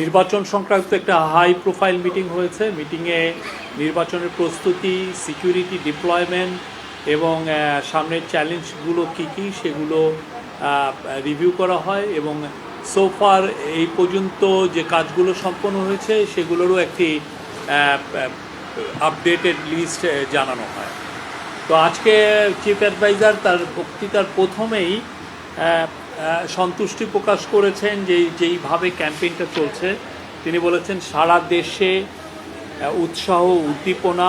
নির্বাচন সংক্রান্ত একটা হাই প্রোফাইল মিটিং হয়েছে। মিটিংয়ে নির্বাচনের প্রস্তুতি, সিকিউরিটি ডিপ্লয়মেন্ট এবং সামনের চ্যালেঞ্জগুলো কী কী সেগুলো রিভিউ করা হয় এবং সোফার এই পর্যন্ত যে কাজগুলো সম্পন্ন হয়েছে সেগুলোরও একটি আপডেটেড লিস্ট জানানো হয়। তো আজকে চিফ অ্যাডভাইজার তার বক্তৃতার প্রথমেই সন্তুষ্টি প্রকাশ করেছেন যেইভাবে ক্যাম্পেইনটা চলছে। তিনি বলেছেন সারা দেশে উৎসাহ, উদ্দীপনা,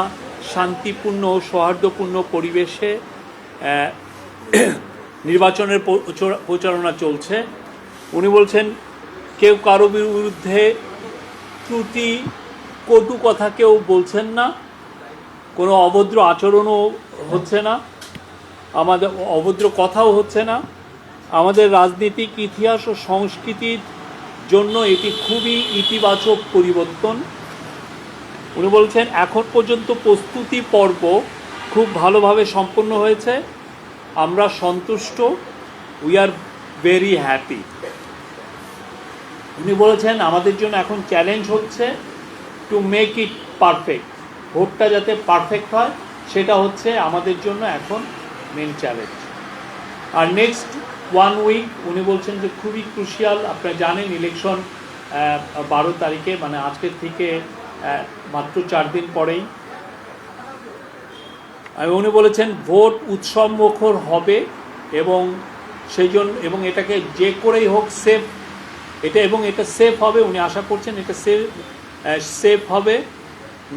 শান্তিপূর্ণ ও সৌহার্দ্যপূর্ণ পরিবেশে নির্বাচনের প্রচারণা চলছে। উনি বলছেন কেউ কারো বিরুদ্ধে ত্রুটি, কটু কথা কেউ বলছেন না, কোনো অভদ্র আচরণও হচ্ছে না, আমাদের অভদ্র কথাও হচ্ছে না। আমাদের রাজনীতিক ইতিহাস ও সংস্কৃতির জন্য এটি খুবই ইতিবাচক পরিবর্তন। উনি বলছেন এখন পর্যন্ত প্রস্তুতি পর্ব খুব ভালোভাবে সম্পন্ন হয়েছে, আমরা সন্তুষ্ট, উই আর ভেরি হ্যাপি। উনি বলেছেন আমাদের জন্য এখন চ্যালেঞ্জ হচ্ছে টু মেক ইট পারফেক্ট, ভোটটা যাতে পারফেক্ট হয় সেটা হচ্ছে আমাদের জন্য এখন মেন চ্যালেঞ্জ। আর নেক্সট 1 উইক উনি বলছেন যে খুবই ক্রুশিয়াল। আপনারা জানেন ইলেকশন 12 তারিখে, মানে আজকের থেকে মাত্র 4 দিন পরেই। উনি বলেছেন ভোট উৎসব মুখর হবে এবং সেই জন্য এবং এটাকে যে করেই হোক সেফ, এটা সেফ হবে। উনি আশা করছেন এটা সেফ হবে।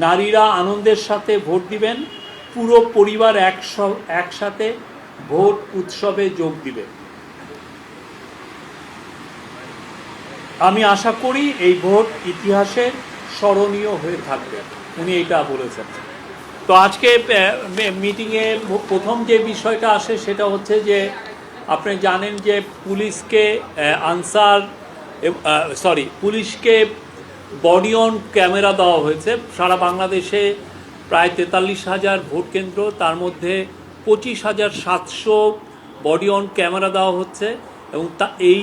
নারীরা আনন্দের সাথে ভোট দিবেন, পুরো পরিবার একসাথে ভোট উৎসবে যোগ দিবে। আমি আশা করি এই ভোট ইতিহাসে স্মরণীয় হয়ে থাকবে, উনি এটা বলেছেন। তো আজকে মিটিংয়ে প্রথম যে বিষয়টা আসে সেটা হচ্ছে যে আপনি জানেন যে পুলিশকে বডি অন ক্যামেরা দেওয়া হয়েছে। সারা বাংলাদেশে প্রায় 43,000 ভোট কেন্দ্র, তার মধ্যে 25,700 বডি অন ক্যামেরা দেওয়া হচ্ছে এবং এই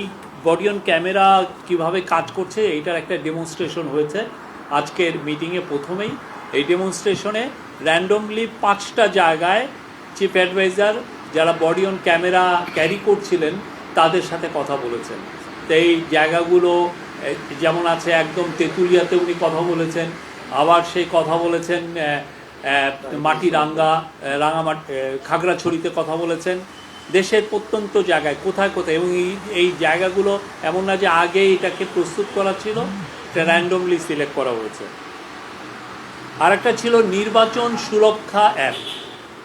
বডি অন ক্যামেরা কীভাবে কাজ করছে এইটার একটা ডেমনস্ট্রেশন হয়েছে আজকের মিটিংয়ে। প্রথমেই এই ডেমনস্ট্রেশনে র্যান্ডমলি 5টা জায়গায় চিফ অ্যাডভাইজার যারা বডি অন ক্যামেরা ক্যারি করছিলেন তাদের সাথে কথা বলেছেন। তো এই জায়গাগুলো যেমন আছে একদম তেঁতুলিয়াতে উনি কথা বলেছেন, আবার সেই কথা বলেছেন খাগড়াছড়িতে কথা বলেছেন, দেশের প্রত্যন্ত জায়গায় কোথায় কোথায়। এবং এই জায়গাগুলো এমন না যে আগে এটাকে প্রস্তুত করা ছিল, এটা র্যান্ডমলি সিলেক্ট করা হয়েছে। আরেকটা ছিল নির্বাচন সুরক্ষা অ্যাপ।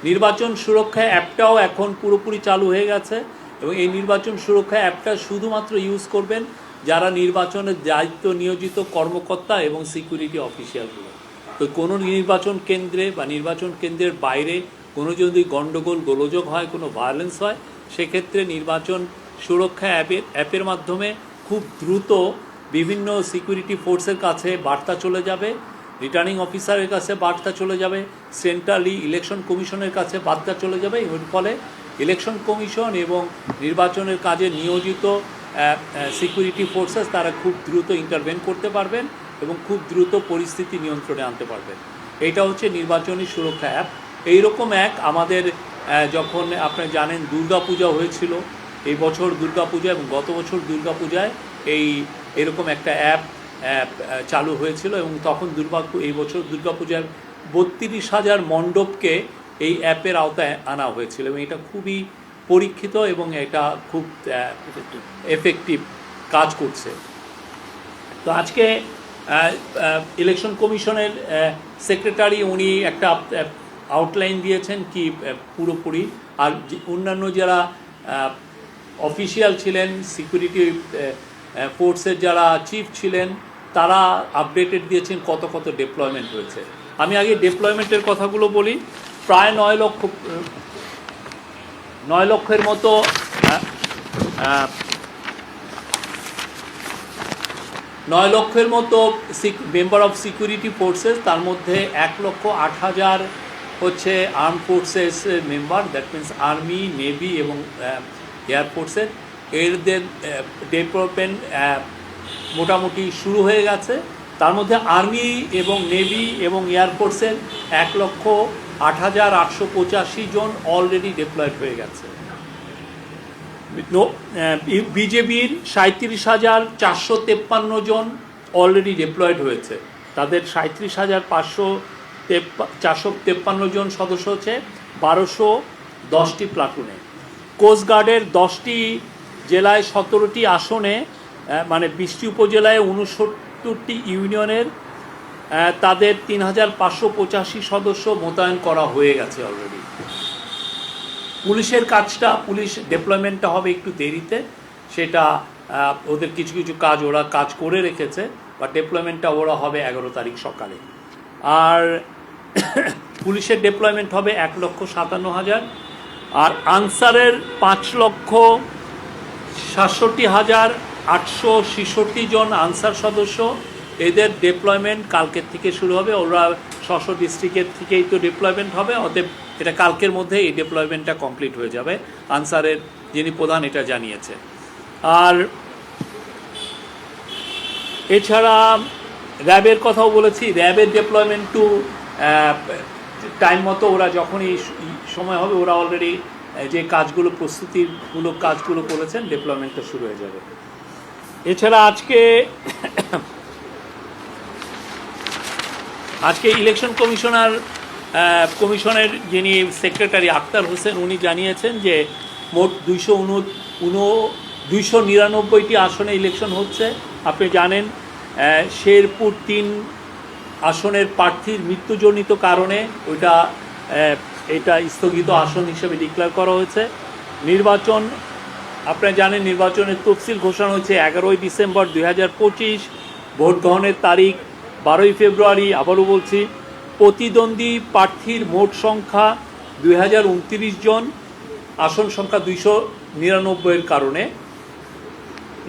নির্বাচন সুরক্ষা অ্যাপটাও এখন পুরোপুরি চালু হয়ে গেছে এবং এই নির্বাচন সুরক্ষা অ্যাপটা শুধুমাত্র ইউজ করবেন যারা নির্বাচনের দায়িত্ব নিয়োজিত কর্মকর্তা এবং সিকিউরিটি অফিসিয়ালগুলো। তো কোনো নির্বাচন কেন্দ্রে বা নির্বাচন কেন্দ্রের বাইরে কোনো যদি গণ্ডগোল গোলযোগ হয়, কোনো ভায়োলেন্স হয়, সেক্ষেত্রে নির্বাচন সুরক্ষা অ্যাপের মাধ্যমে খুব দ্রুত বিভিন্ন সিকিউরিটি ফোর্সের কাছে বার্তা চলে যাবে, রিটার্নিং অফিসারের কাছে বার্তা চলে যাবে, সেন্ট্রালি ইলেকশন কমিশনের কাছে বার্তা চলে যাবে। এর ফলে ইলেকশন কমিশন এবং নির্বাচনের কাজে নিয়োজিত সিকিউরিটি ফোর্সেস তারা খুব দ্রুত ইন্টারভেন করতে পারবেন এবং খুব দ্রুত পরিস্থিতি নিয়ন্ত্রণে আনতে পারবেন। এইটা হচ্ছে নির্বাচনী সুরক্ষা অ্যাপ। এইরকম আমাদের যখন আপনারা জানেন দুর্গাপূজা হয়েছিল, এই বছর দুর্গাপূজা এবং গত বছর দুর্গাপূজায় এরকম একটা অ্যাপ চালু হয়েছিল এবং তখন এই বছর দুর্গাপূজার 32,000 মণ্ডপকে এই অ্যাপের আওতায় আনা হয়েছিল এবং এটা খুবই পরীক্ষিত এবং এটা খুব এফেক্টিভ কাজ করছে। তো আজকে ইলেকশন কমিশনের সেক্রেটারি উনি একটা আউটলাইন দিয়েছেন কি পুরোপুরি, আর অন্যান্য যারা অফিসিয়াল ছিলেন, সিকিউরিটি ফোর্সের যারা চিফ ছিলেন, তারা আপডেটেড দিয়েছেন কত কত ডিপ্লয়মেন্ট হয়েছে। আমি আগে ডিপ্লয়মেন্টের কথাগুলো বলি। প্রায় 9 লক্ষের মতো 9 লক্ষের মতো মেম্বার অফ সিকিউরিটি ফোর্সেস, তার মধ্যে 1,08,000 হচ্ছে arm forces member, that means army, navy এবং এয়ারফোর্সের। এদের ডেভেলপমেন্ট মোটামুটি শুরু হয়ে গেছে। তার মধ্যে আর্মি এবং নেভি এবং এয়ারফোর্সের 1,08,885 জন অলরেডি ডিপ্লয়েড হয়ে গেছে। বিজেপির 37,453 জন অলরেডি ডিপ্লয়েড হয়েছে। তাদের 37,453 জন সদস্য হচ্ছে 1210টি প্লাটুনে। কোস্টগার্ডের 10টি জেলায় 17টি আসনে, মানে 20টি উপজেলায় 69টি ইউনিয়নের তাদের 3,585 সদস্য মোতায়েন করা হয়ে গেছে অলরেডি। পুলিশের কাজটা, পুলিশ ডেপ্লয়মেন্টটা হবে একটু দেরিতে, সেটা ওদের কিছু কিছু কাজ ওরা কাজ করে রেখেছে, বা ডেপ্লয়মেন্টটা ওরা হবে 11 তারিখ সকালে। আর পুলিশের ডেপ্লয়মেন্ট হবে 1,57,000, আর আনসারের 5,67,866 জন আনসার সদস্য, এদের ডেপ্লয়মেন্ট কালকের থেকে শুরু হবে। ওরা স্ব ডিস্ট্রিক্টের থেকেই তো ডেপ্লয়মেন্ট হবে, অতএব এটা কালকের মধ্যে এই ডেপ্লয়মেন্টটা কমপ্লিট হয়ে যাবে, আনসারের যিনি প্রধান এটা জানিয়েছে। আর এছাড়া র্যাবের কথাও বলেছি, র্যাবের ডেপ্লয়মেন্ট টু টাইম মতো ওরা যখনই সময় হবে, ওরা অলরেডি যে কাজগুলো প্রস্তুতিমূলক কাজগুলো করেছেন, ডেপ্লয়মেন্টটা শুরু হয়ে যাবে। এছাড়া আজকে ইলেকশন কমিশনের যিনি সেক্রেটারি আক্তার হোসেন, উনি জানিয়েছেন যে মোট 299টি আসনে ইলেকশন হচ্ছে। আপনি জানেন শেরপুর 3 আসনের প্রার্থীর মৃত্যুজনিত কারণে এটা স্থগিত আসন হিসেবে ডিক্লেয়ার করা হয়েছে। নির্বাচন, আপনারা জানেন নির্বাচনের তফসিল ঘোষণা হয়েছে 11ই ডিসেম্বর 2025। ভোট গ্রহণের তারিখ 12ই ফেব্রুয়ারি। আবারও বলছি, প্রতিদ্বন্দ্বী প্রার্থীর মোট সংখ্যা 2029 জন, আসন সংখ্যা 299-এর কারণে।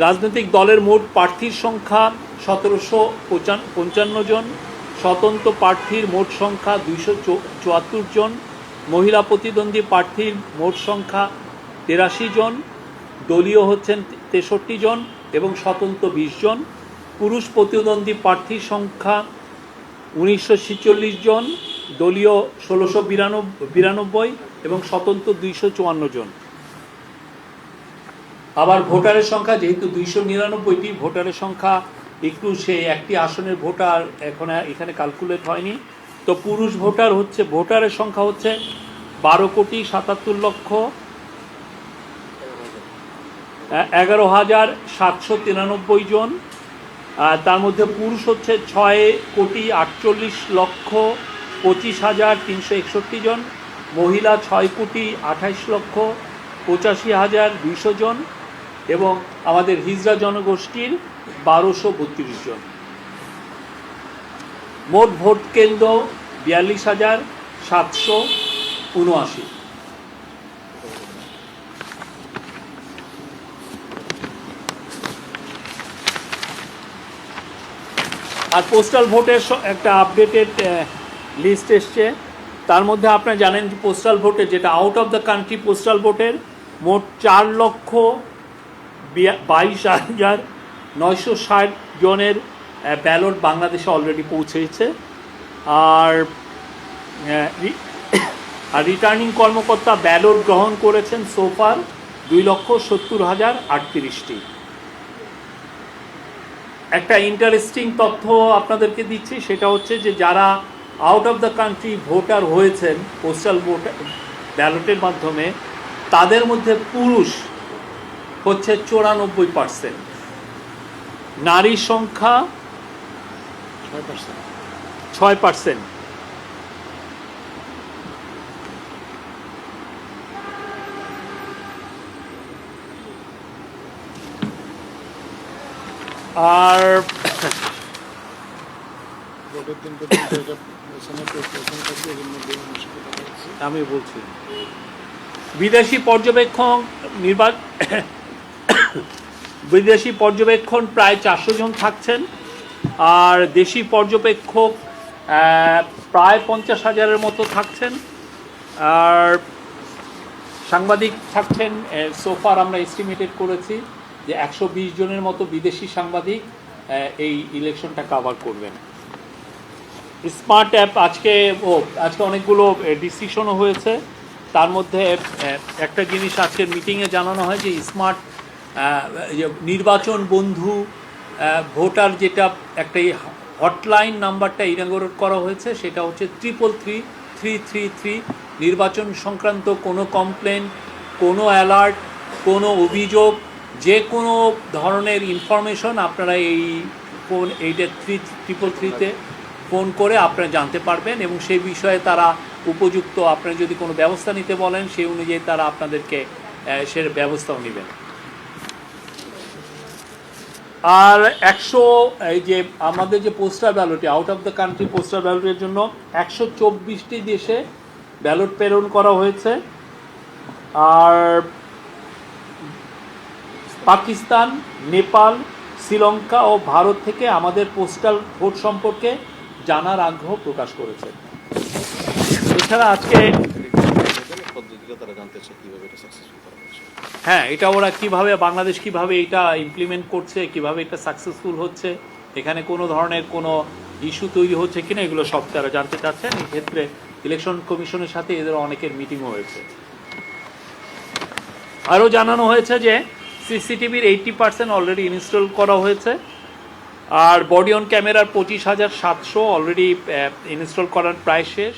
রাজনৈতিক দলের মোট প্রার্থীর সংখ্যা 1,755 জন, স্বতন্ত্র প্রার্থীর মোট সংখ্যা 274 জন, মহিলা প্রতিদ্বন্দ্বী প্রার্থীর মোট সংখ্যা 83 জন, দলীয় হচ্ছেন 63 জন এবং স্বতন্ত্র 20 জন। পুরুষ প্রতিদ্বন্দ্বী প্রার্থীর সংখ্যা 1946 জন, দলীয় 1692 এবং স্বতন্ত্র 254 জন। আবার ভোটারের সংখ্যা, যেহেতু 299টি ভোটারের সংখ্যা, একটু সেই একটি আসনের ভোটার এখানে ক্যালকুলেট হয়নি, তো পুরুষ ভোটারের সংখ্যা হচ্ছে 12,77,11,793 জন। তার মধ্যে পুরুষ হচ্ছে 6,48,25,361 জন, মহিলা 6,28,85,200 জন এবং আমাদের হিজড়া জনগোষ্ঠীর 1,232 জন। মোট ভোট কেন্দ্র 42,779। আর পোস্টাল ভোটের একটা আপডেটেড লিস্ট এসছে। তার মধ্যে আপনারা জানেন যে পোস্টাল ভোটে, যেটা out of the country postal ভোটের মোট 4,22,960 জনের ব্যালট বাংলাদেশে অলরেডি পৌঁছেছে। আর রিটার্নিং কর্মকর্তা ব্যালট গ্রহণ করেছেন সোফার 2,70,038টি। একটা ইন্টারেস্টিং তথ্য আপনাদেরকে দিচ্ছি, সেটা হচ্ছে যে যারা out of the country voter হয়েছেন পোস্টাল ভোট ব্যালটের মাধ্যমে, তাদের মধ্যে পুরুষ হচ্ছে 94%, নারীর সংখ্যা 6%। আর আমি বলছি বিদেশি পর্যবেক্ষণ প্রায় 400 জন থাকছেন, আর দেশি পর্যবেক্ষক প্রায় 50,000-এর মতো থাকছেন, আর সাংবাদিক থাকছেন সোফার আমরা এস্টিমেটেড করেছি যে 120 জনের মতো বিদেশি সাংবাদিক এই ইলেকশনটা কভার করবেন। স্মার্ট অ্যাপ আজকে অনেকগুলো ডিসিশনও হয়েছে। তার মধ্যে একটা জিনিস আজকের মিটিংয়ে জানানো হয় যে স্মার্ট নির্বাচন বন্ধু ভোটার যেটা একটা হটলাইন নাম্বারটা ইনাগরেট করা হয়েছে, সেটা হচ্ছে 333-333। নির্বাচন সংক্রান্ত কোনো কমপ্লেন, কোনো অ্যালার্ট, কোনো অভিযোগ, যে কোনো ধরনের ইনফরমেশন আপনারা এই ফোন 333-তে ফোন করে আপনারা জানতে পারবেন, এবং সেই বিষয়ে তারা উপযুক্ত, আপনারা যদি কোনো ব্যবস্থা নিতে বলেন সেই অনুযায়ী তারা আপনাদেরকে সে ব্যবস্থাও নেবেন। আর এই যে আমাদের যে পোস্টাল ব্যালটে out of the country postal ব্যালটের জন্য 124টি দেশে ব্যালট প্রেরণ করা হয়েছে। আর পাকিস্তান, নেপাল, শ্রীলঙ্কা ও ভারত থেকে আমাদের পোস্টাল ভোট সম্পর্কে জানার আগ্রহ প্রকাশ করেছে। এছাড়া আজকে হ্যাঁ, এটা ওরা কিভাবে, বাংলাদেশ কিভাবে এটা ইমপ্লিমেন্ট করছে, কিভাবে এটা সাকসেসফুল হচ্ছে, এখানে কোনো ধরনের কোনো ইস্যু তৈরি হচ্ছে কিনা, এগুলো সব তারা জানতে চাচ্ছেন। এই ক্ষেত্রে ইলেকশন কমিশনের সাথে এদের অনেকের মিটিংও হয়েছে। আরও জানানো হয়েছে যে সিসিটিভির 80% অলরেডি ইনস্টল করা হয়েছে, আর বডি অন ক্যামেরার 25,700 অলরেডি ইনস্টল করার প্রায় শেষ।